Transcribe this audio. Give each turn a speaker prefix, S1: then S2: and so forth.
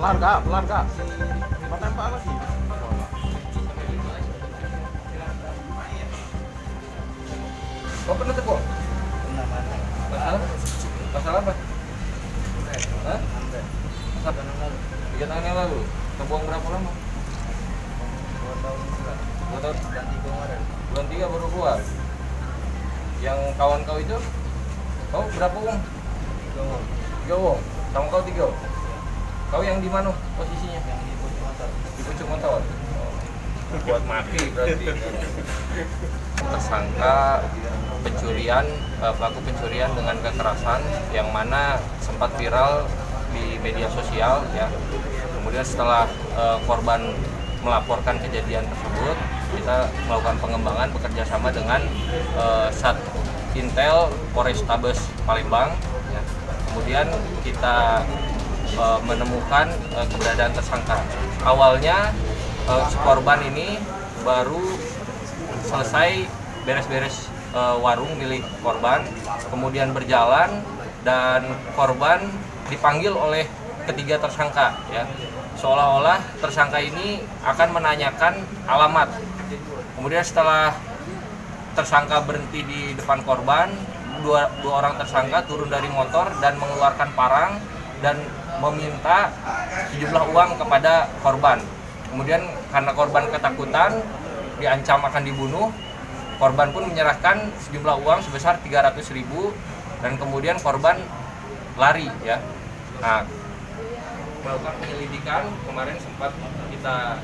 S1: Pelan kak, pelan kak. Mau tembak lagi.
S2: Kau pernah tebak? Masalah? Masalah apa? Hah? Masalah 3 tahun yang lalu. Terbuang berapa lama? 2 tahun. Bulan 3 baru keluar. Yang kawan kau itu, kau berapa uang? 3 uang. Sama kau 3. Kau yang di mana posisinya? Yang di pucuk motor. Buat maki berarti. Tersangka pencurian, pelaku pencurian dengan kekerasan yang mana sempat viral di media sosial ya. Kemudian setelah korban melaporkan kejadian tersebut, kita melakukan pengembangan bekerja sama dengan Sat Intel Polrestabes Palembang ya. Kemudian kita menemukan keberadaan tersangka. Awalnya si korban ini baru selesai beres-beres warung milik korban, kemudian berjalan dan korban dipanggil oleh ketiga tersangka ya. Seolah-olah tersangka ini akan menanyakan alamat. Kemudian setelah tersangka berhenti di depan korban, dua orang tersangka turun dari motor dan mengeluarkan parang dan meminta sejumlah uang kepada korban. Kemudian karena korban ketakutan, diancam akan dibunuh, korban pun menyerahkan sejumlah uang sebesar 300.000 dan kemudian korban lari ya. Nah, melakukan penyelidikan kemarin sempat kita